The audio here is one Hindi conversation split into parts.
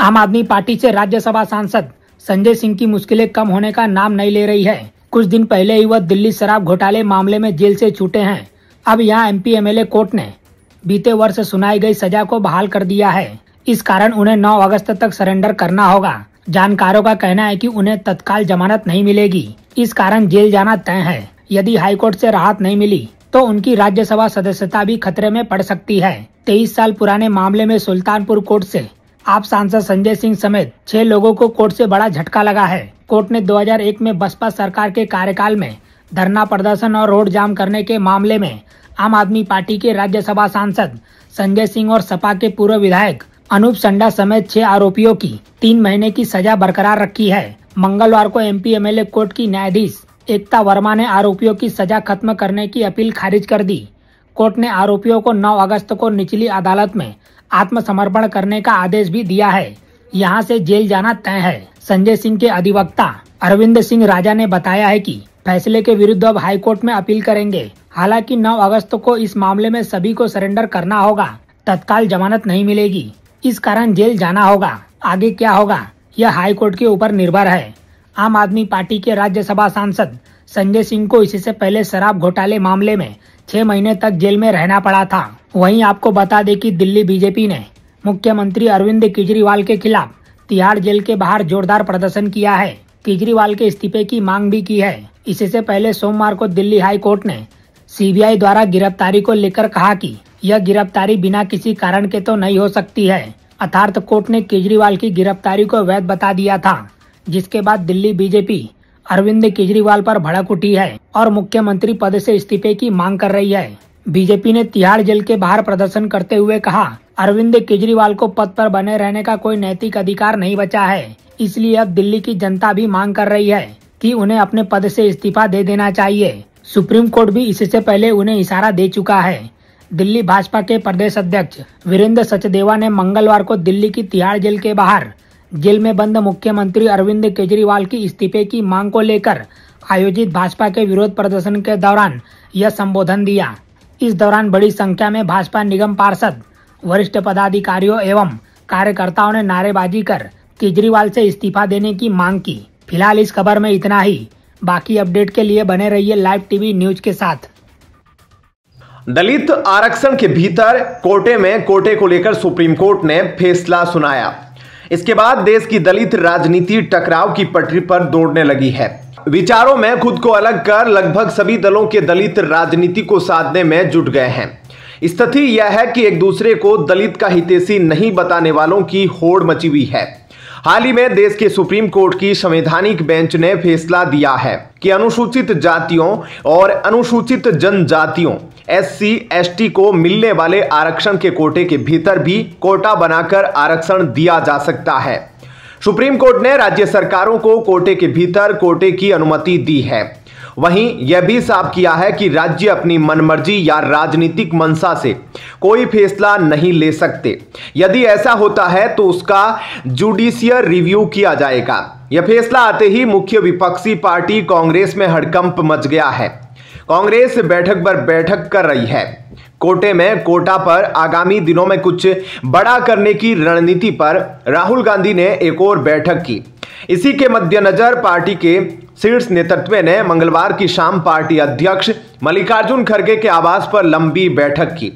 आम आदमी पार्टी से राज्यसभा सांसद संजय सिंह की मुश्किलें कम होने का नाम नहीं ले रही है। कुछ दिन पहले ही वह दिल्ली शराब घोटाले मामले में जेल से छूटे हैं। अब यहाँ एमपी एमएलए कोर्ट ने बीते वर्ष सुनाई गई सजा को बहाल कर दिया है। इस कारण उन्हें 9 अगस्त तक सरेंडर करना होगा। जानकारों का कहना है कि उन्हें तत्काल जमानत नहीं मिलेगी, इस कारण जेल जाना तय है। यदि हाईकोर्ट से राहत नहीं मिली तो उनकी राज्यसभा सदस्यता भी खतरे में पड़ सकती है। 23 साल पुराने मामले में सुल्तानपुर कोर्ट से आप सांसद संजय सिंह समेत 6 लोगों को कोर्ट से बड़ा झटका लगा है। कोर्ट ने 2001 में बसपा सरकार के कार्यकाल में धरना प्रदर्शन और रोड जाम करने के मामले में आम आदमी पार्टी के राज्यसभा सांसद संजय सिंह और सपा के पूर्व विधायक अनूप संडा समेत 6 आरोपियों की 3 महीने की सजा बरकरार रखी है। मंगलवार को एमपी एमएलए कोर्ट की न्यायाधीश एकता वर्मा ने आरोपियों की सजा खत्म करने की अपील खारिज कर दी। कोर्ट ने आरोपियों को 9 अगस्त को निचली अदालत में आत्मसमर्पण करने का आदेश भी दिया है। यहां से जेल जाना तय है। संजय सिंह के अधिवक्ता अरविंद सिंह राजा ने बताया है कि फैसले के विरुद्ध अब हाईकोर्ट में अपील करेंगे। हालांकि 9 अगस्त को इस मामले में सभी को सरेंडर करना होगा। तत्काल जमानत नहीं मिलेगी, इस कारण जेल जाना होगा। आगे क्या होगा यह हाईकोर्ट के ऊपर निर्भर है। आम आदमी पार्टी के राज्यसभा सांसद संजय सिंह को इससे पहले शराब घोटाले मामले में 6 महीने तक जेल में रहना पड़ा था। वहीं आपको बता दें कि दिल्ली बीजेपी ने मुख्यमंत्री अरविंद केजरीवाल के खिलाफ तिहाड़ जेल के बाहर जोरदार प्रदर्शन किया है। केजरीवाल के इस्तीफे की मांग भी की है। इससे पहले सोमवार को दिल्ली हाई कोर्ट ने सीबीआई द्वारा गिरफ्तारी को लेकर कहा कि यह गिरफ्तारी बिना किसी कारण के तो नहीं हो सकती है। अर्थात कोर्ट ने केजरीवाल की गिरफ्तारी को वैध बता दिया था, जिसके बाद दिल्ली बीजेपी अरविंद केजरीवाल पर भड़क उठी है और मुख्यमंत्री पद से इस्तीफे की मांग कर रही है। बीजेपी ने तिहाड़ जेल के बाहर प्रदर्शन करते हुए कहा, अरविंद केजरीवाल को पद पर बने रहने का कोई नैतिक अधिकार नहीं बचा है। इसलिए अब दिल्ली की जनता भी मांग कर रही है कि उन्हें अपने पद से इस्तीफा दे देना चाहिए। सुप्रीम कोर्ट भी इससे पहले उन्हें इशारा दे चुका है। दिल्ली भाजपा के प्रदेश अध्यक्ष वीरेंद्र सचदेवा ने मंगलवार को दिल्ली की तिहाड़ जेल के बाहर जेल में बंद मुख्यमंत्री अरविंद केजरीवाल की इस्तीफे की मांग को लेकर आयोजित भाजपा के विरोध प्रदर्शन के दौरान यह संबोधन दिया। इस दौरान बड़ी संख्या में भाजपा निगम पार्षद, वरिष्ठ पदाधिकारियों एवं कार्यकर्ताओं ने नारेबाजी कर केजरीवाल से इस्तीफा देने की मांग की। फिलहाल इस खबर में इतना ही। बाकी अपडेट के लिए बने रहिए लाइव टीवी न्यूज के साथ। दलित आरक्षण के भीतर कोटे में कोटे को लेकर सुप्रीम कोर्ट ने फैसला सुनाया। इसके बाद देश की दलित राजनीति टकराव की पटरी पर दौड़ने लगी है। विचारों में खुद को अलग कर लगभग सभी दलों के दलित राजनीति को साधने में जुट गए हैं। स्थिति यह है कि एक दूसरे को दलित का हितैषी नहीं बताने वालों की होड़ मची हुई है। हाल ही में देश के सुप्रीम कोर्ट की संवैधानिक बेंच ने फैसला दिया है कि अनुसूचित जातियों और अनुसूचित जनजातियों SC ST को मिलने वाले आरक्षण के कोटे के भीतर भी कोटा बनाकर आरक्षण दिया जा सकता है। सुप्रीम कोर्ट ने राज्य सरकारों को कोटे के भीतर कोटे की अनुमति दी है। वहीं यह भी साफ किया है कि राज्य अपनी मनमर्जी या राजनीतिक मंशा से कोई फैसला नहीं ले सकते। यदि ऐसा होता है तो उसका जुडिशियल रिव्यू किया जाएगा। यह फैसला आते ही मुख्य विपक्षी पार्टी कांग्रेस में हड़कंप मच गया है। कांग्रेस बैठक पर बैठक कर रही है। कोटे में कोटा पर आगामी दिनों में कुछ बड़ा करने की रणनीति पर राहुल गांधी ने एक और बैठक की। इसी के मद्देनजर पार्टी के शीर्ष नेतृत्व ने मंगलवार की शाम पार्टी अध्यक्ष मल्लिकार्जुन खड़गे के आवास पर लंबी बैठक की।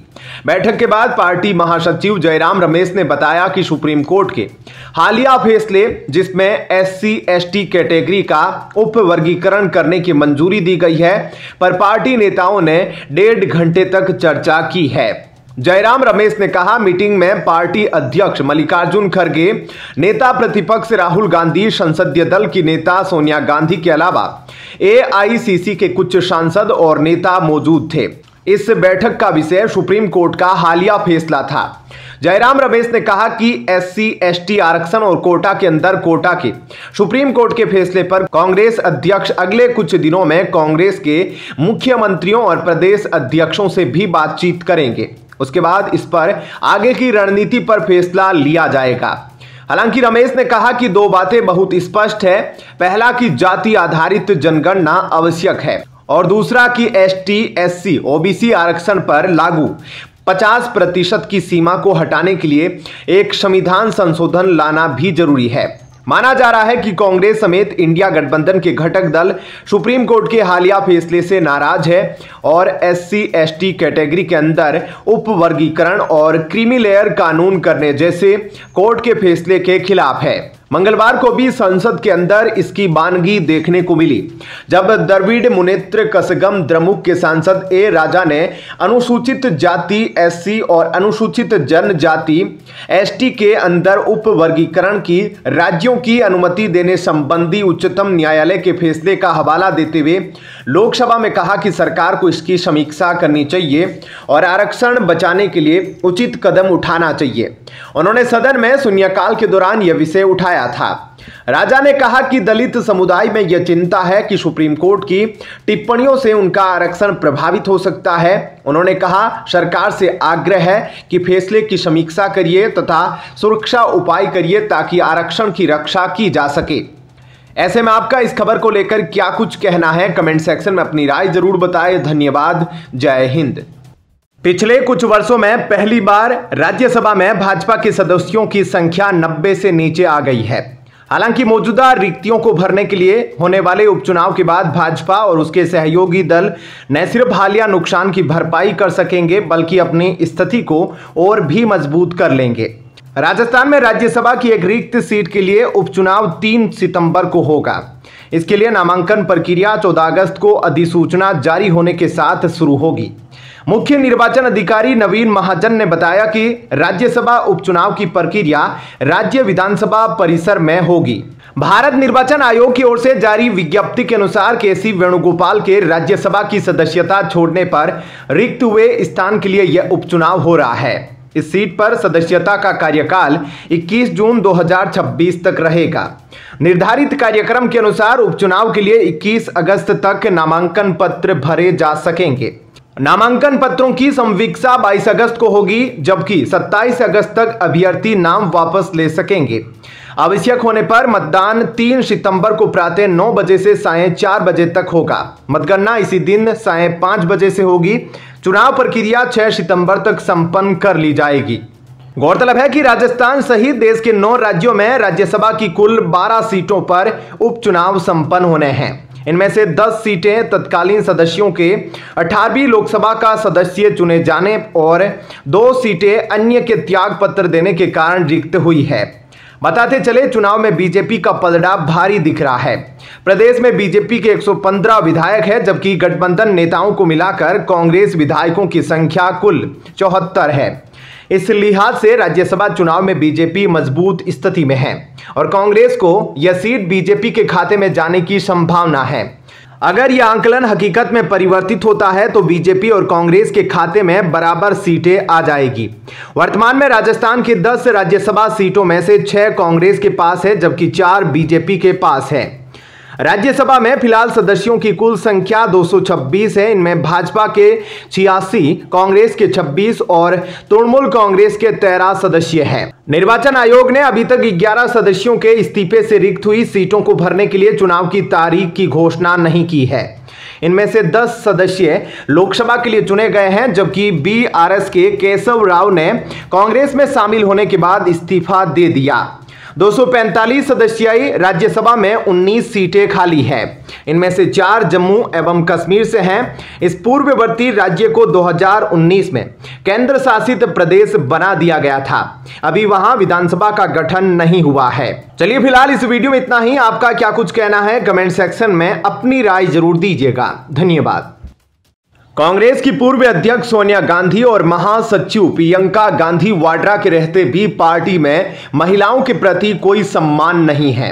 बैठक के बाद पार्टी महासचिव जयराम रमेश ने बताया कि सुप्रीम कोर्ट के हालिया फैसले जिसमें SC ST कैटेगरी का उप वर्गीकरण करने की मंजूरी दी गई है, पर पार्टी नेताओं ने 1.5 घंटे तक चर्चा की है। जयराम रमेश ने कहा, मीटिंग में पार्टी अध्यक्ष मल्लिकार्जुन खड़गे, नेता प्रतिपक्ष राहुल गांधी, संसदीय दल की नेता सोनिया गांधी के अलावा AICC के कुछ सांसद और नेता मौजूद थे। इस बैठक का विषय सुप्रीम कोर्ट का हालिया फैसला था। जयराम रमेश ने कहा कि SC ST आरक्षण और कोटा के अंदर कोटा के सुप्रीम कोर्ट के फैसले पर कांग्रेस अध्यक्ष अगले कुछ दिनों में कांग्रेस के मुख्यमंत्रियों और प्रदेश अध्यक्षों से भी बातचीत करेंगे। उसके बाद इस पर आगे की रणनीति पर फैसला लिया जाएगा। हालांकि रमेश ने कहा कि 2 बातें बहुत स्पष्ट है। पहला कि जाति आधारित जनगणना आवश्यक है और दूसरा कि ST SC OBC आरक्षण पर लागू 50% की सीमा को हटाने के लिए एक संविधान संशोधन लाना भी जरूरी है। माना जा रहा है कि कांग्रेस समेत इंडिया गठबंधन के घटक दल सुप्रीम कोर्ट के हालिया फैसले से नाराज है और SC/ST कैटेगरी के अंदर उपवर्गीकरण और क्रीमी लेयर कानून करने जैसे कोर्ट के फैसले के खिलाफ है। मंगलवार को भी संसद के अंदर इसकी बानगी देखने को मिली, जब द्रविड़ मुनेत्र कसगम द्रमुक के सांसद ए राजा ने अनुसूचित जाति SC और अनुसूचित जनजाति ST के अंदर उपवर्गीकरण की राज्यों की अनुमति देने संबंधी उच्चतम न्यायालय के फैसले का हवाला देते हुए लोकसभा में कहा कि सरकार को इसकी समीक्षा करनी चाहिए और आरक्षण बचाने के लिए उचित कदम उठाना चाहिए। उन्होंने सदन में शून्यकाल के दौरान यह विषय उठाया था। राजा ने कहा कि दलित समुदाय में यह चिंता है कि सुप्रीम कोर्ट की टिप्पणियों से उनका आरक्षण प्रभावित हो सकता है। उन्होंने कहा सरकार से आग्रह है कि फैसले की समीक्षा करिए तथा सुरक्षा उपाय करिए ताकि आरक्षण की रक्षा की जा सके। ऐसे में आपका इस खबर को लेकर क्या कुछ कहना है, कमेंट सेक्शन में अपनी राय जरूर बताएं। धन्यवाद। जय हिंद। पिछले कुछ वर्षों में पहली बार राज्यसभा में भाजपा के सदस्यों की संख्या 90 से नीचे आ गई है। हालांकि मौजूदा रिक्तियों को भरने के लिए होने वाले उपचुनाव के बाद भाजपा और उसके सहयोगी दल न सिर्फ हालिया नुकसान की भरपाई कर सकेंगे बल्कि अपनी स्थिति को और भी मजबूत कर लेंगे। राजस्थान में राज्यसभा की एक रिक्त सीट के लिए उपचुनाव 3 सितंबर को होगा। इसके लिए नामांकन प्रक्रिया 14 अगस्त को अधिसूचना जारी होने के साथ शुरू होगी। मुख्य निर्वाचन अधिकारी नवीन महाजन ने बताया कि राज्यसभा उपचुनाव की प्रक्रिया राज्य विधानसभा परिसर में होगी। भारत निर्वाचन आयोग की ओर से जारी विज्ञप्ति के अनुसार केसी वेणुगोपाल के राज्यसभा की सदस्यता छोड़ने पर रिक्त हुए स्थान के लिए यह उपचुनाव हो रहा है। इस सीट पर सदस्यता का कार्यकाल 21 जून 2026 तक रहेगा। निर्धारित कार्यक्रम के अनुसार उपचुनाव के लिए 21 अगस्त तक नामांकन पत्र भरे जा सकेंगे। नामांकन पत्रों की संवीक्षा 22 अगस्त को होगी, जबकि 27 अगस्त तक अभ्यर्थी नाम वापस ले सकेंगे। आवश्यक होने पर मतदान 3 सितंबर को प्रातः 9 बजे से सायं 4 बजे तक होगा। मतगणना इसी दिन सायं 5 बजे से होगी। चुनाव प्रक्रिया 6 सितंबर तक संपन्न कर ली जाएगी। गौरतलब है कि राजस्थान सहित देश के 9 राज्यों में राज्यसभा की कुल 12 सीटों पर उपचुनाव संपन्न होने हैं। इनमें से 10 सीटें तत्कालीन सदस्यों के 18वीं लोकसभा का सदस्य चुने जाने और 2 सीटें अन्य के त्याग पत्र देने के कारण रिक्त हुई है। बताते चले चुनाव में बीजेपी का पलड़ा भारी दिख रहा है। प्रदेश में बीजेपी के 115 विधायक है, जबकि गठबंधन नेताओं को मिलाकर कांग्रेस विधायकों की संख्या कुल 74 है। इस लिहाज से राज्यसभा चुनाव में बीजेपी मजबूत स्थिति में है और कांग्रेस को यह सीट बीजेपी के खाते में जाने की संभावना है। अगर यह आंकलन हकीकत में परिवर्तित होता है तो बीजेपी और कांग्रेस के खाते में बराबर सीटें आ जाएगी। वर्तमान में राजस्थान के 10 राज्यसभा सीटों में से 6 कांग्रेस के पास है, जबकि 4 बीजेपी के पास है। राज्यसभा में फिलहाल सदस्यों की कुल संख्या 226 है। इनमें भाजपा के 86, कांग्रेस के 26 और तृणमूल कांग्रेस के 13 सदस्य हैं। निर्वाचन आयोग ने अभी तक 11 सदस्यों के इस्तीफे से रिक्त हुई सीटों को भरने के लिए चुनाव की तारीख की घोषणा नहीं की है। इनमें से 10 सदस्य लोकसभा के लिए चुने गए हैं, जबकि BRS के केशव राव ने कांग्रेस में शामिल होने के बाद इस्तीफा दे दिया। 245 सदस्यीय राज्यसभा में 19 सीटें खाली हैं। इनमें से 4 जम्मू एवं कश्मीर से हैं। इस पूर्ववर्ती राज्य को 2019 में केंद्र शासित प्रदेश बना दिया गया था। अभी वहां विधानसभा का गठन नहीं हुआ है। चलिए फिलहाल इस वीडियो में इतना ही। आपका क्या कुछ कहना है, कमेंट सेक्शन में अपनी राय जरूर दीजिएगा। धन्यवाद। कांग्रेस की पूर्व अध्यक्ष सोनिया गांधी और महासचिव प्रियंका गांधी वाड्रा के रहते भी पार्टी में महिलाओं के प्रति कोई सम्मान नहीं है।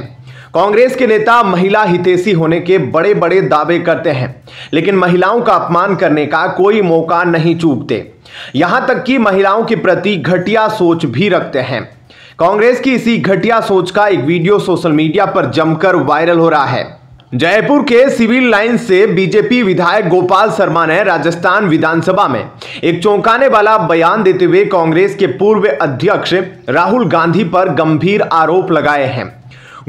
कांग्रेस के नेता महिला हितैषी होने के बड़े बड़े दावे करते हैं, लेकिन महिलाओं का अपमान करने का कोई मौका नहीं चूकते। यहां तक कि महिलाओं के प्रति घटिया सोच भी रखते हैं। कांग्रेस की इसी घटिया सोच का एक वीडियो सोशल मीडिया पर जमकर वायरल हो रहा है। जयपुर के सिविल लाइन से बीजेपी विधायक गोपाल शर्मा ने राजस्थान विधानसभा में एक चौंकाने वाला बयान देते हुए कांग्रेस के पूर्व अध्यक्ष राहुल गांधी पर गंभीर आरोप लगाए हैं।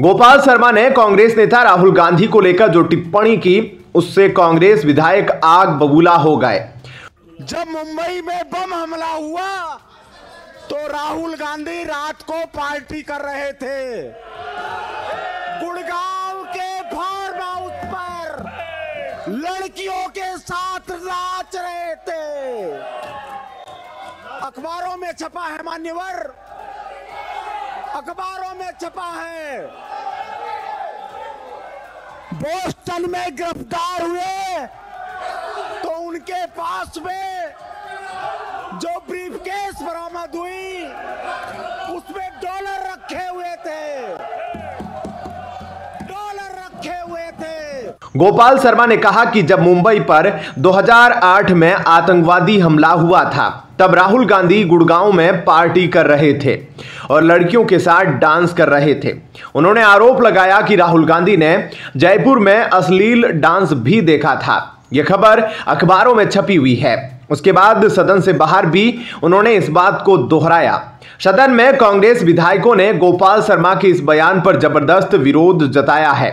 गोपाल शर्मा ने कांग्रेस नेता राहुल गांधी को लेकर जो टिप्पणी की, उससे कांग्रेस विधायक आग बबूला हो गए। जब मुंबई में बम हमला हुआ तो राहुल गांधी रात को पार्टी कर रहे थे। गुड़गांव के फार्म हाउस पर लड़कियों के साथ नाच रहे थे। अखबारों में छपा है मान्यवर, अखबारों में छपा है। बोस्टन में गिरफ्तार हुए तो उनके पास में जो ब्रीफकेस बरामद हुई उसमें डॉलर रखे हुए थे, डॉलर रखे हुए थे। गोपाल शर्मा ने कहा कि जब मुंबई पर 2008 में आतंकवादी हमला हुआ था तब राहुल गांधी गुड़गांव में पार्टी कर रहे थे और लड़कियों के साथ डांस कर रहे थे। उन्होंने आरोप लगाया कि राहुल गांधी ने जयपुर में अश्लील डांस भी देखा था। यह खबर अखबारों में छपी हुई है। उसके बाद सदन से बाहर भी उन्होंने इस बात को दोहराया। सदन में कांग्रेस विधायकों ने गोपाल शर्मा के इस बयान पर जबरदस्त विरोध जताया है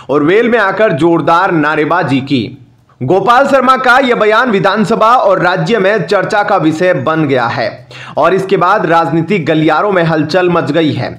और वेल में आकर जोरदार नारेबाजी की। गोपाल शर्मा का यह बयान विधानसभा और राज्य में चर्चा का विषय बन गया है और इसके बाद राजनीतिक गलियारों में हलचल मच गई है।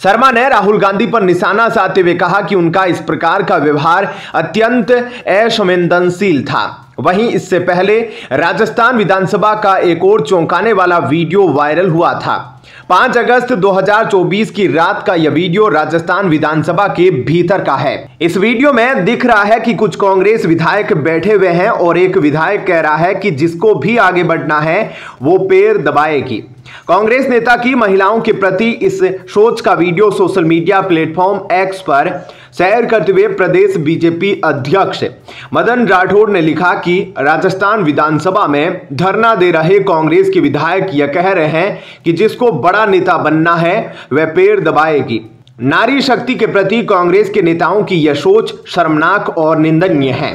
शर्मा ने राहुल गांधी पर निशाना साधते हुए कहा कि उनका इस प्रकार का व्यवहार अत्यंत असंवेदनशील था। वहीं इससे पहले राजस्थान विधानसभा का एक और चौंकाने वाला वीडियो वायरल हुआ था। 5 अगस्त 2024 की रात का यह वीडियो राजस्थान विधानसभा के भीतर का है। इस वीडियो में दिख रहा है कि कुछ कांग्रेस विधायक बैठे हुए हैं और एक विधायक कह रहा है कि जिसको भी आगे बढ़ना है वो पैर दबाएगी। कांग्रेस नेता की महिलाओं के प्रति इस सोच का video social media platform x पर शेयर करते हुए प्रदेश बीजेपी अध्यक्ष मदन राठौड़ ने लिखा कि राजस्थान विधानसभा में धरना दे रहे कांग्रेस के विधायक यह कह रहे हैं कि जिसको बड़ा नेता बनना है वह पैर दबाएगी। नारी शक्ति के प्रति कांग्रेस के नेताओं की यह सोच शर्मनाक और निंदनीय है।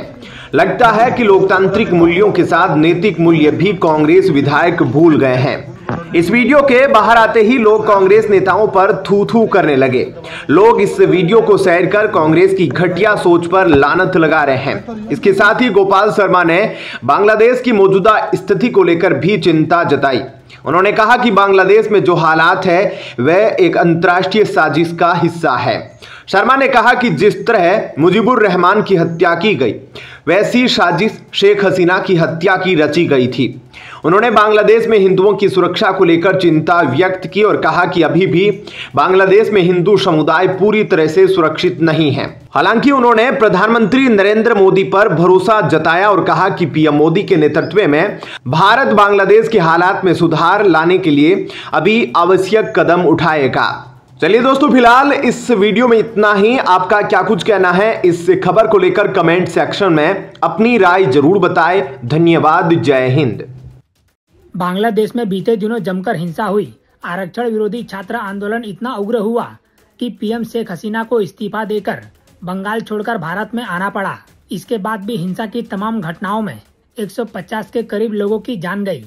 लगता है कि लोकतांत्रिक मूल्यों के साथ नैतिक मूल्य भी कांग्रेस विधायक भूल गए हैं। इस वीडियो के बाहर आते ही लोग कांग्रेस नेताओं पर थू थू करने लगे। लोग इस वीडियो को शेयर कर कांग्रेस की घटिया सोच पर लानत लगा रहे हैं। इसके साथ ही गोपाल शर्मा ने बांग्लादेश की मौजूदा स्थिति को लेकर भी चिंता जताई। उन्होंने कहा कि बांग्लादेश में जो हालात है वह एक अंतर्राष्ट्रीय साजिश का हिस्सा है। शर्मा ने कहा कि जिस तरह मुजीबुर रहमान की हत्या की गई वैसी साजिश शेख हसीना की हत्या की रची गई थी। उन्होंने बांग्लादेश में हिंदुओं की सुरक्षा को लेकर चिंता व्यक्त की और कहा कि अभी भी बांग्लादेश में हिंदू समुदाय पूरी तरह से सुरक्षित नहीं है। हालांकि उन्होंने प्रधानमंत्री नरेंद्र मोदी पर भरोसा जताया और कहा कि पीएम मोदी के नेतृत्व में भारत बांग्लादेश के हालात में सुधार लाने के लिए अभी आवश्यक कदम उठाएगा। चलिए दोस्तों, फिलहाल इस वीडियो में इतना ही। आपका क्या कुछ कहना है इस खबर को लेकर कमेंट सेक्शन में अपनी राय जरूर बताएं। धन्यवाद। जय हिंद। बांग्लादेश में बीते दिनों जमकर हिंसा हुई। आरक्षण विरोधी छात्र आंदोलन इतना उग्र हुआ कि पीएम शेख हसीना को इस्तीफा देकर बंगाल छोड़कर भारत में आना पड़ा। इसके बाद भी हिंसा की तमाम घटनाओं में 150 के करीब लोगों की जान गई।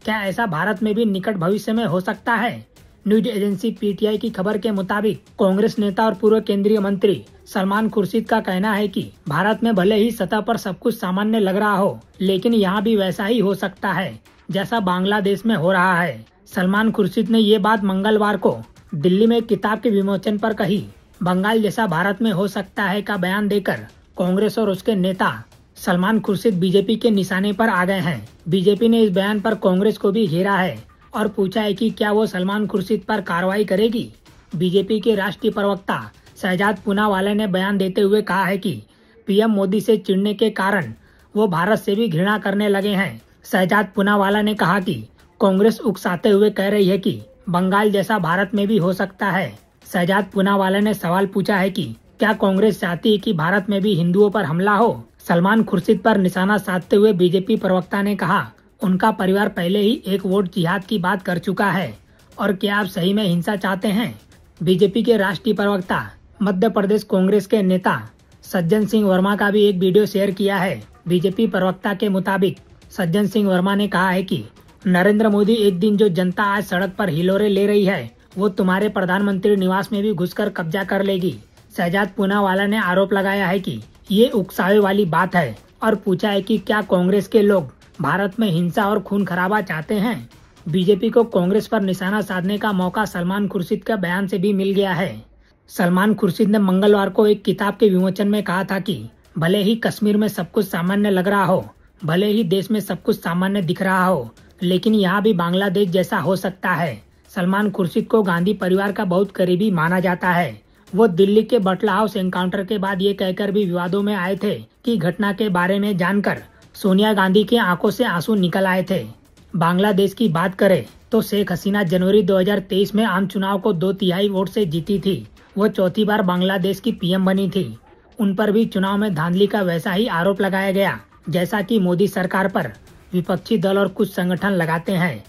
क्या ऐसा भारत में भी निकट भविष्य में हो सकता है? न्यूज एजेंसी पीटीआई की खबर के मुताबिक कांग्रेस नेता और पूर्व केंद्रीय मंत्री सलमान खुर्शीद का कहना है कि भारत में भले ही सतह पर सब कुछ सामान्य लग रहा हो, लेकिन यहाँ भी वैसा ही हो सकता है जैसा बांग्लादेश में हो रहा है। सलमान खुर्शीद ने ये बात मंगलवार को दिल्ली में किताब के विमोचन पर कही। बंगाल जैसा भारत में हो सकता है का बयान देकर कांग्रेस और उसके नेता सलमान खुर्शीद बीजेपी के निशाने पर आ गए हैं। बीजेपी ने इस बयान पर कांग्रेस को भी घेरा है और पूछा है कि क्या वो सलमान खुर्शीद पर कार्रवाई करेगी। बीजेपी के राष्ट्रीय प्रवक्ता शहजाद पूनावाला ने बयान देते हुए कहा है कि पीएम मोदी से चिढ़ने के कारण वो भारत से भी घृणा करने लगे हैं। शहजाद पूनावाला ने कहा कि कांग्रेस उकसाते हुए कह रही है कि बंगाल जैसा भारत में भी हो सकता है। शहजाद पूनावाला ने सवाल पूछा है कि क्या कांग्रेस चाहती है कि भारत में भी हिंदुओं पर हमला हो। सलमान खुर्शीद पर निशाना साधते हुए बीजेपी प्रवक्ता ने कहा, उनका परिवार पहले ही एक वोट जिहाद की बात कर चुका है और क्या आप सही में हिंसा चाहते हैं। बीजेपी के राष्ट्रीय प्रवक्ता मध्य प्रदेश कांग्रेस के नेता सज्जन सिंह वर्मा का भी एक वीडियो शेयर किया है। बीजेपी प्रवक्ता के मुताबिक सज्जन सिंह वर्मा ने कहा है कि नरेंद्र मोदी एक दिन जो जनता आज सड़क पर हिलोरे ले रही है वो तुम्हारे प्रधानमंत्री निवास में भी घुसकर कब्जा कर लेगी। शहजाद पूनावाला ने आरोप लगाया है कि ये उकसावे वाली बात है और पूछा है कि क्या कांग्रेस के लोग भारत में हिंसा और खून खराबा चाहते हैं। बीजेपी को कांग्रेस पर निशाना साधने का मौका सलमान खुर्शीद का बयान से भी मिल गया है। सलमान खुर्शीद ने मंगलवार को एक किताब के विमोचन में कहा था कि भले ही कश्मीर में सब कुछ सामान्य लग रहा हो, भले ही देश में सब कुछ सामान्य दिख रहा हो, लेकिन यहाँ भी बांग्लादेश जैसा हो सकता है। सलमान खुर्शीद को गांधी परिवार का बहुत करीबी माना जाता है। वो दिल्ली के बटला हाउस एनकाउंटर के बाद ये कहकर भी विवादों में आए थे कि घटना के बारे में जानकर सोनिया गांधी की आंखों से आंसू निकल आए थे। बांग्लादेश की बात करें तो शेख हसीना जनवरी 2023 में आम चुनाव को 2/3 वोट से जीती थी। वो चौथी बार बांग्लादेश की पीएम बनी थी। उन पर भी चुनाव में धांधली का वैसा ही आरोप लगाया गया जैसा कि मोदी सरकार पर विपक्षी दल और कुछ संगठन लगाते हैं।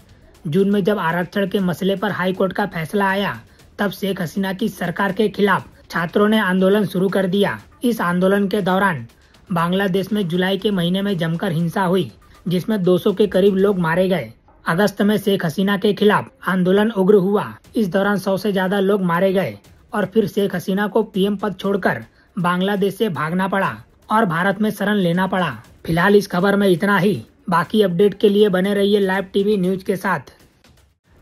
जून में जब आरक्षण के मसले पर हाईकोर्ट का फैसला आया, तब शेख हसीना की सरकार के खिलाफ छात्रों ने आंदोलन शुरू कर दिया। इस आंदोलन के दौरान बांग्लादेश में जुलाई के महीने में जमकर हिंसा हुई, जिसमें 200 के करीब लोग मारे गए। अगस्त में शेख हसीना के खिलाफ आंदोलन उग्र हुआ। इस दौरान 100 से ज्यादा लोग मारे गए और फिर शेख हसीना को पीएम पद छोड़कर बांग्लादेश से भागना पड़ा और भारत में शरण लेना पड़ा। फिलहाल इस खबर में इतना ही। बाकी अपडेट के लिए बने रहिए लाइव टीवी न्यूज के साथ।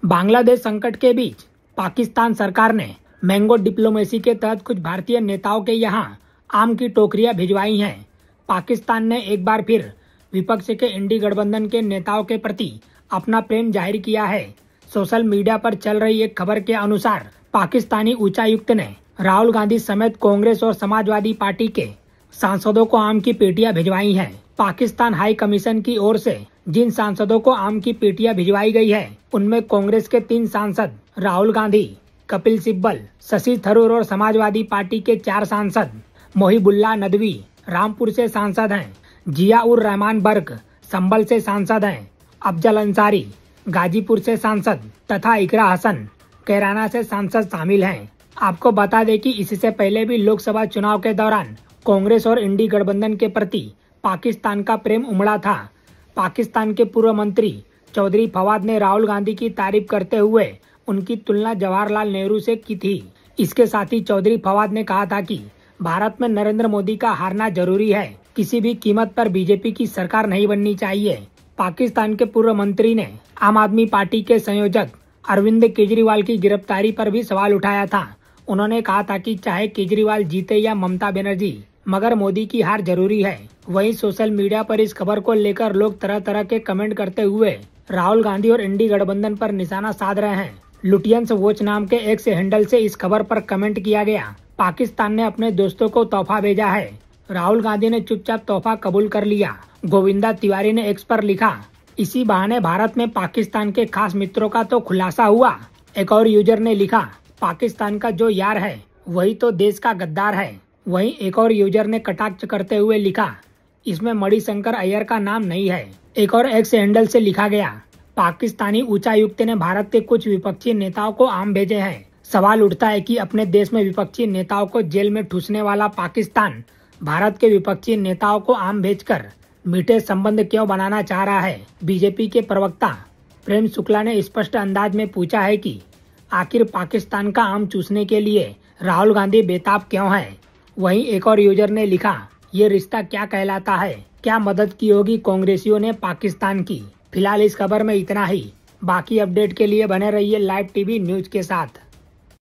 बांग्लादेश संकट के बीच पाकिस्तान सरकार ने मैंगो डिप्लोमेसी के तहत कुछ भारतीय नेताओं के यहां आम की टोकरियां भिजवाई हैं। पाकिस्तान ने एक बार फिर विपक्ष के इंडी गठबंधन के नेताओं के प्रति अपना प्रेम जाहिर किया है। सोशल मीडिया पर चल रही एक खबर के अनुसार पाकिस्तानी उच्चायुक्त ने राहुल गांधी समेत कांग्रेस और समाजवादी पार्टी के सांसदों को आम की पेटियां भिजवाई हैं। पाकिस्तान हाई कमीशन की ओर से जिन सांसदों को आम की पेटियां भिजवाई गई है, उनमें कांग्रेस के 3 सांसद राहुल गांधी, कपिल सिब्बल, शशि थरूर और समाजवादी पार्टी के 4 सांसद मोहिबुल्लाह नदवी रामपुर से सांसद हैं। जिया उर रहमान बर्क संभल से सांसद हैं। अफजल अंसारी गाजीपुर से सांसद तथा इकरा हसन कैराना से सांसद शामिल हैं। आपको बता दें कि इससे पहले भी लोकसभा चुनाव के दौरान कांग्रेस और इंडी गठबंधन के प्रति पाकिस्तान का प्रेम उमड़ा था। पाकिस्तान के पूर्व मंत्री चौधरी फवाद ने राहुल गांधी की तारीफ करते हुए उनकी तुलना जवाहरलाल नेहरू से की थी। इसके साथ ही चौधरी फवाद ने कहा था कि भारत में नरेंद्र मोदी का हारना जरूरी है, किसी भी कीमत पर बीजेपी की सरकार नहीं बननी चाहिए। पाकिस्तान के पूर्व मंत्री ने आम आदमी पार्टी के संयोजक अरविंद केजरीवाल की गिरफ्तारी पर भी सवाल उठाया था। उन्होंने कहा था कि चाहे केजरीवाल जीते या ममता बनर्जी, मगर मोदी की हार जरूरी है। वहीं सोशल मीडिया पर इस खबर को लेकर लोग तरह तरह के कमेंट करते हुए राहुल गांधी और इंडी गठबंधन पर निशाना साध रहे हैं। लुटियंस वॉच नाम के एक्स हैंडल से इस खबर पर कमेंट किया गया। पाकिस्तान ने अपने दोस्तों को तोहफा भेजा है। राहुल गांधी ने चुपचाप तोहफा कबूल कर लिया। गोविंदा तिवारी ने एक्स पर लिखा, इसी बहाने भारत में पाकिस्तान के खास मित्रों का तो खुलासा हुआ। एक और यूजर ने लिखा, पाकिस्तान का जो यार है वही तो देश का गद्दार है। वहीं एक और यूजर ने कटाक्ष करते हुए लिखा, इसमें मणिशंकर अय्यर का नाम नहीं है। एक और एक्स हैंडल से लिखा गया, पाकिस्तानी उच्चायुक्त ने भारत के कुछ विपक्षी नेताओं को आम भेजे हैं। सवाल उठता है कि अपने देश में विपक्षी नेताओं को जेल में ठूसने वाला पाकिस्तान भारत के विपक्षी नेताओं को आम भेजकर मीठे संबंध क्यों बनाना चाह रहा है। बीजेपी के प्रवक्ता प्रेम शुक्ला ने स्पष्ट अंदाज में पूछा है कि आखिर पाकिस्तान का आम चूसने के लिए राहुल गांधी बेताब क्यों है। वहीं एक और यूजर ने लिखा, ये रिश्ता क्या कहलाता है, क्या मदद की होगी कांग्रेसियों ने पाकिस्तान की। फिलहाल इस खबर में इतना ही। बाकी अपडेट के लिए बने रहिए लाइव टीवी न्यूज के साथ।